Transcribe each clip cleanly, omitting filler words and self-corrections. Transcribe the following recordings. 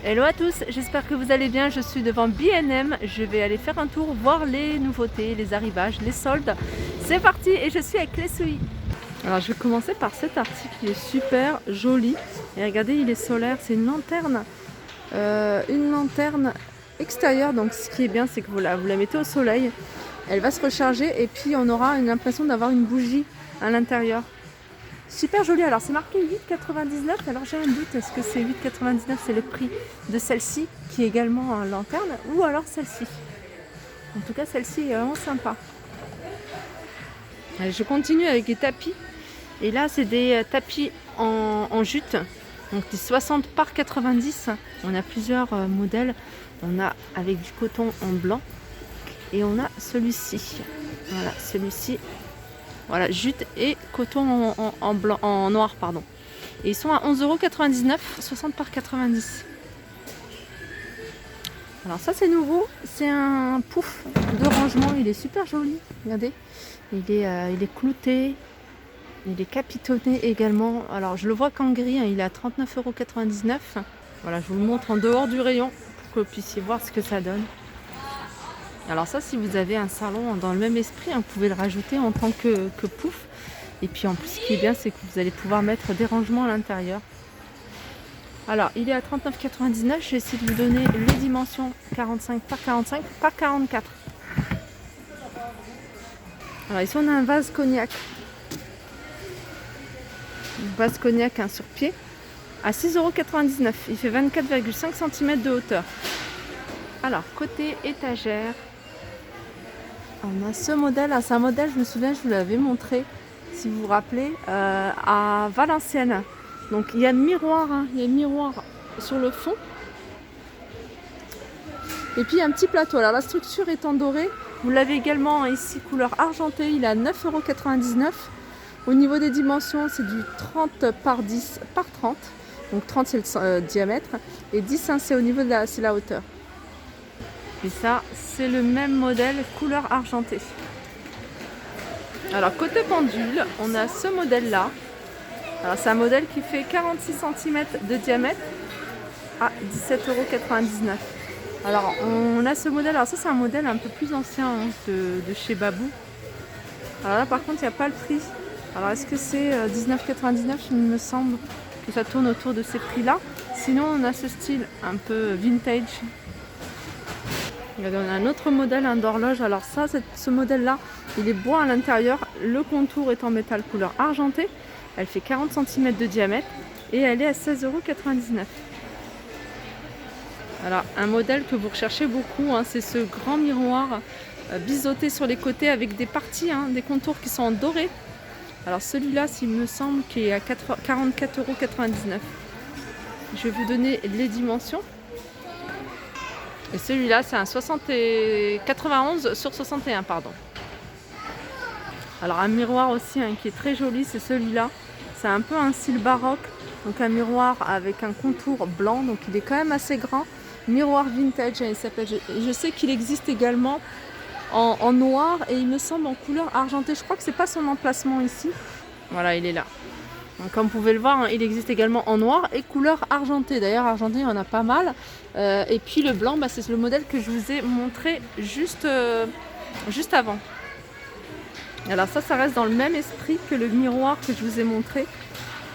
Hello à tous, j'espère que vous allez bien. Je suis devant B&M, je vais aller faire un tour, voir les nouveautés, les arrivages, les soldes. C'est parti et je suis avec les Lesui. Alors je vais commencer par cet article, il est super joli. Et regardez, il est solaire, c'est une lanterne extérieure. Donc ce qui est bien, c'est que vous la mettez au soleil, elle va se recharger et puis on aura l'impression d'avoir une bougie à l'intérieur. Super joli, alors c'est marqué 8,99, alors j'ai un doute, est-ce que c'est 8,99, c'est le prix de celle-ci qui est également en lanterne ou alors celle-ci. En tout cas celle-ci est vraiment sympa. Allez, je continue avec des tapis et là c'est des tapis en jute, donc des 60 par 90, on a plusieurs modèles, on a avec du coton en blanc et on a celui-ci, voilà celui-ci. Voilà, jute et coton en blanc, en noir, pardon. Et ils sont à 11,99 €, 60 par 90. Alors ça c'est nouveau, c'est un pouf de rangement, il est super joli, regardez. Il est clouté, il est capitonné également. Alors je le vois qu'en gris, hein, il est à 39,99 €. Voilà, je vous le montre en dehors du rayon pour que vous puissiez voir ce que ça donne. Alors ça, si vous avez un salon dans le même esprit, hein, vous pouvez le rajouter en tant que pouf. Et puis en plus, ce qui est bien, c'est que vous allez pouvoir mettre des rangements à l'intérieur. Alors, il est à 39,99 €. Je vais essayer de vous donner les dimensions 45 par 45 par 44. Alors ici, on a un vase cognac. Un vase cognac, un sur pied, à 6,99 €. Il fait 24,5 cm de hauteur. Alors, côté étagère, on a ce modèle, c'est un modèle, je me souviens, je vous l'avais montré, si vous vous rappelez, à Valenciennes. Donc il y a miroir, il y a miroir sur le fond. Et puis un petit plateau. Alors la structure est en doré. Vous l'avez également ici couleur argentée, il est à 9,99 €. Au niveau des dimensions, c'est du 30 par 10 par 30. Donc 30 c'est le diamètre et 10 hein, c'est au niveau de la hauteur. Et ça, c'est le même modèle couleur argentée. Alors côté pendule, on a ce modèle-là. Alors c'est un modèle qui fait 46 cm de diamètre à 17,99 €. Alors on a ce modèle, alors ça c'est un modèle un peu plus ancien hein, de chez Babou. Alors là par contre il n'y a pas le prix. Alors est-ce que c'est 19,99 €? Il me semble que ça tourne autour de ces prix-là. Sinon on a ce style un peu vintage. Regardez, on a un autre modèle d'horloge. Alors ça, ce modèle-là, il est bois à l'intérieur. Le contour est en métal couleur argentée. Elle fait 40 cm de diamètre et elle est à 16,99 €. Alors un modèle que vous recherchez beaucoup, hein, c'est ce grand miroir biseauté sur les côtés avec des parties, hein, des contours qui sont en doré. Alors celui-là, s'il me semble, qui est à 44,99 €. Je vais vous donner les dimensions. Et celui-là, c'est un 91 sur 61, pardon. Alors un miroir aussi hein, qui est très joli, c'est celui-là. C'est un peu un style baroque, donc un miroir avec un contour blanc, donc il est quand même assez grand. Miroir vintage, hein, il s'appelle. Je sais qu'il existe également en noir et il me semble en couleur argentée. Je crois que c'est pas son emplacement ici. Voilà, il est là. Donc, comme vous pouvez le voir, hein, il existe également en noir et couleur argentée. D'ailleurs, argenté, il y en a pas mal. Et puis le blanc, c'est le modèle que je vous ai montré juste avant. Alors ça reste dans le même esprit que le miroir que je vous ai montré.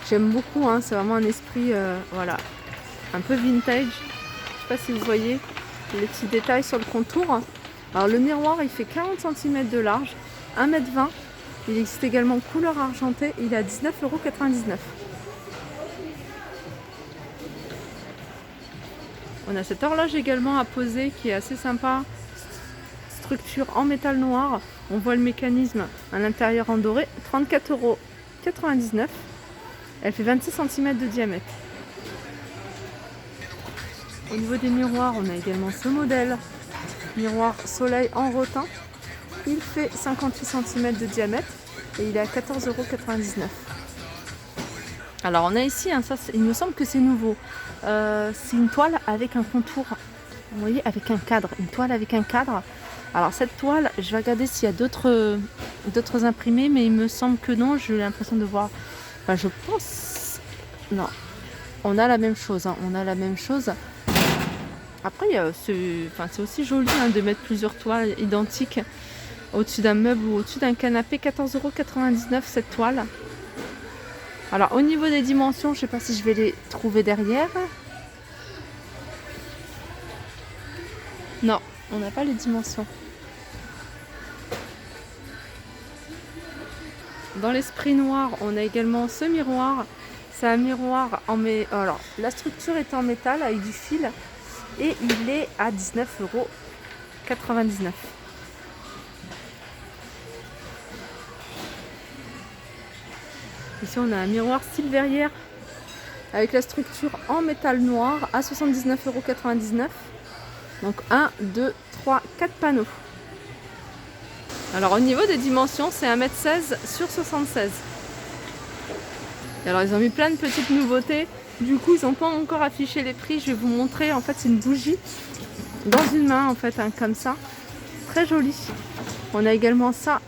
J'aime beaucoup, hein, c'est vraiment un esprit voilà, un peu vintage. Je ne sais pas si vous voyez les petits détails sur le contour. Alors le miroir, il fait 40 cm de large, 1,20 m. Il existe également couleur argentée, il est à 19,99 €. On a cette horloge également à poser qui est assez sympa. Structure en métal noir. On voit le mécanisme à l'intérieur en doré. 34,99 €. Elle fait 26 cm de diamètre. Au niveau des miroirs, on a également ce modèle. Miroir soleil en rotin. Il fait 58 cm de diamètre et il est à 14,99 €. Alors on a ici, hein, ça, il me semble que c'est nouveau. C'est une toile avec un contour, vous voyez, avec un cadre. Une toile avec un cadre. Alors cette toile, je vais regarder s'il y a d'autres imprimés, mais il me semble que non. J'ai l'impression de voir, enfin je pense, non. On a la même chose, hein, on a la même chose. Après, c'est aussi joli hein, de mettre plusieurs toiles identiques au-dessus d'un meuble ou au-dessus d'un canapé. 14,99 € cette toile. Alors au niveau des dimensions, je ne sais pas si je vais les trouver derrière. Non, on n'a pas les dimensions. Dans l'esprit noir, on a également ce miroir. C'est un miroir en métal. Alors, la structure est en métal avec du fil et il est à 19,99 €. Ici, on a un miroir style verrière avec la structure en métal noir à 79,99 €. Donc 1, 2, 3, 4 panneaux. Alors au niveau des dimensions, c'est 1,16 m sur 76. Et alors ils ont mis plein de petites nouveautés. Du coup, ils n'ont pas encore affiché les prix. Je vais vous montrer. En fait, c'est une bougie dans une main, en fait, hein, comme ça. Très jolie. On a également ça.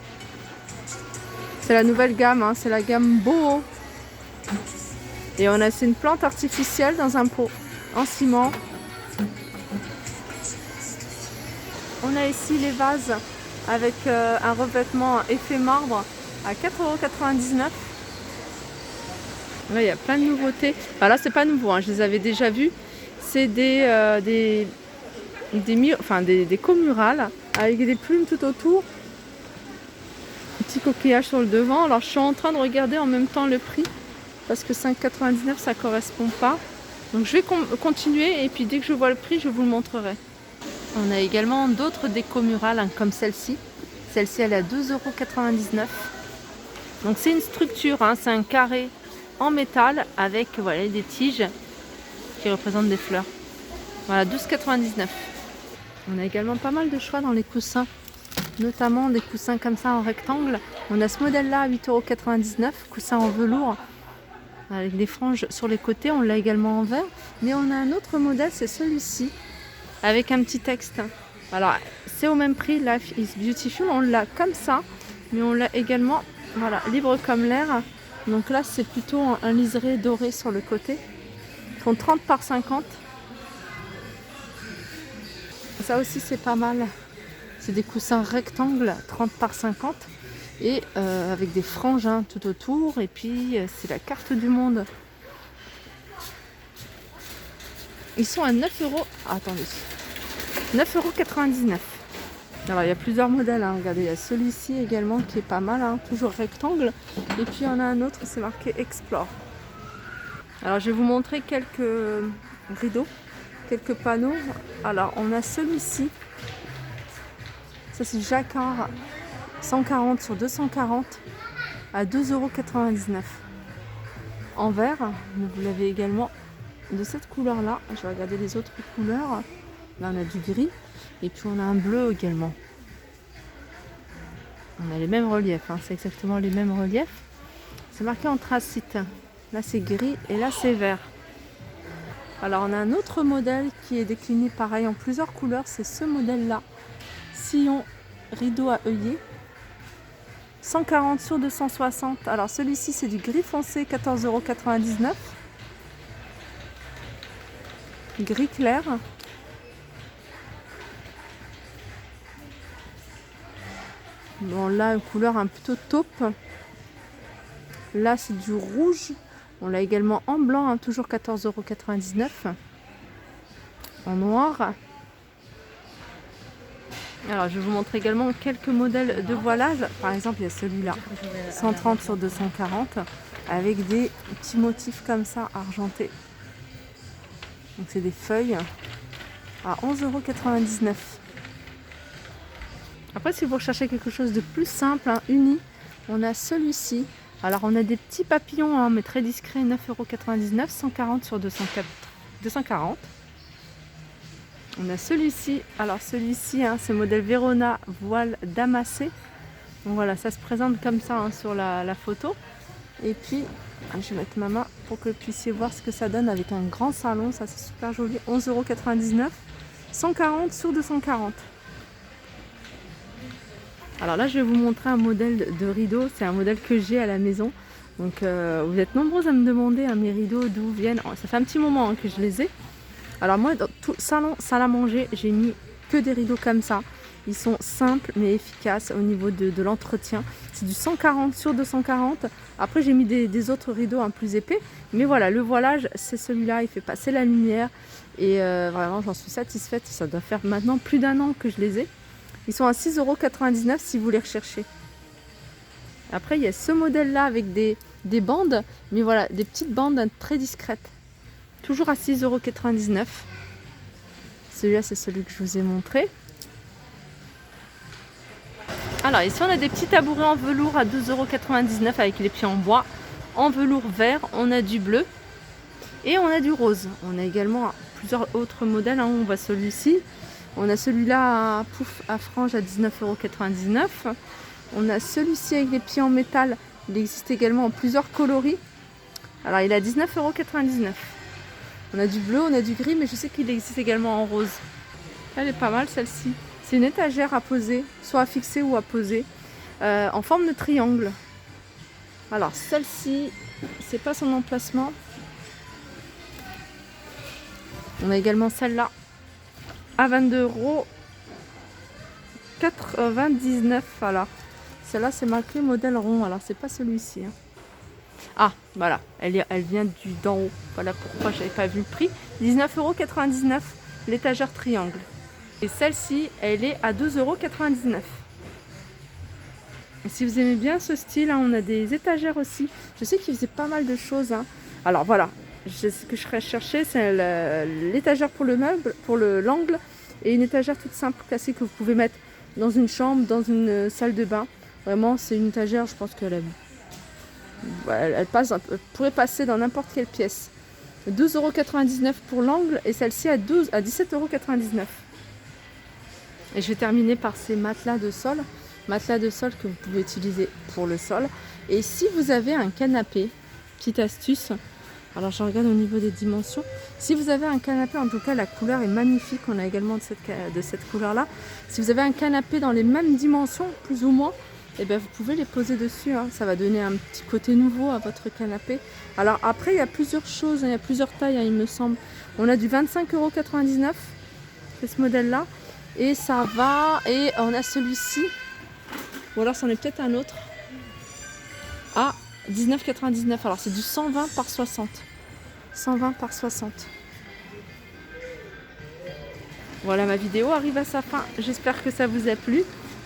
C'est la nouvelle gamme, hein, c'est la gamme Boho. Et c'est une plante artificielle dans un pot en ciment. On a ici les vases avec un revêtement effet marbre à 4,99 €. Là, il y a plein de nouveautés. Enfin, là, c'est pas nouveau, hein, je les avais déjà vus. C'est des comurales avec des plumes tout autour. Petit coquillage sur le devant. Alors, je suis en train de regarder en même temps le prix parce que 5,99 € ça correspond pas. Donc, je vais continuer et puis dès que je vois le prix, je vous le montrerai. On a également d'autres déco murales hein, comme celle-ci. Celle-ci, elle est à 2,99 €. Donc, c'est une structure, hein, c'est un carré en métal avec voilà, des tiges qui représentent des fleurs. Voilà, 12,99 €. On a également pas mal de choix dans les coussins, notamment des coussins comme ça en rectangle. On a ce modèle-là à 8,99 €, coussin en velours avec des franges sur les côtés. On l'a également en vert, mais on a un autre modèle, c'est celui-ci, avec un petit texte. Alors, c'est au même prix, Life is Beautiful. On l'a comme ça, mais on l'a également, voilà, libre comme l'air. Donc là, c'est plutôt un liseré doré sur le côté. Ils font 30 par 50. Ça aussi, c'est pas mal. C'est des coussins rectangles, 30 par 50. Et avec des franges hein, tout autour. Et puis, c'est la carte du monde. Ils sont à 9 €. Attendez. 9,99 €. Alors il y a plusieurs modèles, hein. Regardez, il y a celui-ci également qui est pas mal, hein. Toujours rectangle. Et puis il y en a un autre, c'est marqué Explore. Alors je vais vous montrer quelques rideaux, quelques panneaux. Alors on a celui-ci, ça c'est Jacquard 140 sur 240 à 2,99 €. En vert, vous l'avez également de cette couleur-là. Je vais regarder les autres couleurs. Là on a du gris. Et puis on a un bleu également. On a les mêmes reliefs, hein, c'est exactement les mêmes reliefs. C'est marqué anthracite. Là c'est gris et là c'est vert. Alors on a un autre modèle qui est décliné pareil en plusieurs couleurs. C'est ce modèle-là. Sillon rideau à œillet. 140 sur 260. Alors celui-ci c'est du gris foncé, 14,99 €. Gris clair. Bon là, une couleur un plutôt taupe. Là, c'est du rouge. On l'a également en blanc, hein, toujours 14,99 €. En noir. Alors, je vais vous montrer également quelques modèles de voilage. Par exemple, il y a celui-là, 130 sur 240, avec des petits motifs comme ça, argentés. Donc, c'est des feuilles à 11,99 €. Après, si vous recherchez quelque chose de plus simple, hein, uni, on a celui-ci. Alors, on a des petits papillons, hein, mais très discrets, 9,99 €, 140 sur 240. On a celui-ci. Alors, celui-ci, hein, c'est modèle Verona voile damassé. Donc voilà, ça se présente comme ça hein, sur la photo. Et puis, je vais mettre ma main pour que vous puissiez voir ce que ça donne avec un grand salon. Ça, c'est super joli. 11,99 €, 140 sur 240. Alors là, je vais vous montrer un modèle de rideau. C'est un modèle que j'ai à la maison. Donc, vous êtes nombreux à me demander hein, mes rideaux d'où viennent. Ça fait un petit moment hein, que je les ai. Alors moi, dans tout salon, salle à manger, j'ai mis que des rideaux comme ça. Ils sont simples mais efficaces au niveau de l'entretien. C'est du 140 sur 240. Après, j'ai mis des autres rideaux plus épais. Mais voilà, le voilage, c'est celui-là. Il fait passer la lumière. Et vraiment, j'en suis satisfaite. Ça doit faire maintenant plus d'1 an que je les ai. Ils sont à 6,99 € si vous les recherchez. Après, il y a ce modèle-là avec des bandes. Mais voilà, des petites bandes très discrètes. Toujours à 6,99 €. Celui-là, c'est celui que je vous ai montré. Alors ici on a des petits tabourets en velours à 2,99 € avec les pieds en bois. En velours vert, on a du bleu et on a du rose. On a également plusieurs autres modèles. On voit celui-ci. On a celui-là à pouf à franges à 19,99 €. On a celui-ci avec les pieds en métal. Il existe également en plusieurs coloris. Alors il est à 19,99 €. On a du bleu, on a du gris, mais je sais qu'il existe également en rose. Elle est pas mal celle-ci. C'est une étagère à poser, soit à fixer ou à poser, en forme de triangle. Alors celle-ci, c'est pas son emplacement. On a également celle-là à 22,99 €. Voilà. Celle-là, c'est marqué modèle rond. Alors c'est pas celui-ci. Ah, voilà. Elle vient d'en haut. Voilà pourquoi j'avais pas vu le prix. 19,99 € l'étagère triangle. Et celle-ci, elle est à 2,99 €. Si vous aimez bien ce style, on a des étagères aussi. Je sais qu'ils faisaient pas mal de choses. Alors voilà, ce que je cherchais, c'est l'étagère pour le meuble, pour l'angle, et une étagère toute simple, classique, que vous pouvez mettre dans une chambre, dans une salle de bain. Vraiment, c'est une étagère, je pense qu'elle pourrait passer dans n'importe quelle pièce. 12,99 € pour l'angle et celle-ci à 17,99 €. Et je vais terminer par ces matelas de sol. Matelas de sol que vous pouvez utiliser pour le sol. Et si vous avez un canapé, petite astuce, alors je regarde au niveau des dimensions. Si vous avez un canapé, en tout cas la couleur est magnifique, on a également de cette couleur-là. Si vous avez un canapé dans les mêmes dimensions, plus ou moins, et bien vous pouvez les poser dessus. Ça va donner un petit côté nouveau à votre canapé. Alors après, il y a plusieurs choses, il y a plusieurs tailles, il me semble. On a du 25,99 €, c'est ce modèle-là. Et ça va, et on a celui-ci, ou alors c'en est peut-être un autre, à 19,99 €. Alors c'est du 120 par 60. 120 par 60. Voilà, ma vidéo arrive à sa fin. J'espère que ça vous a plu.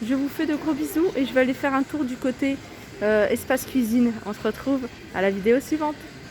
Je vous fais de gros bisous et je vais aller faire un tour du côté espace cuisine. On se retrouve à la vidéo suivante.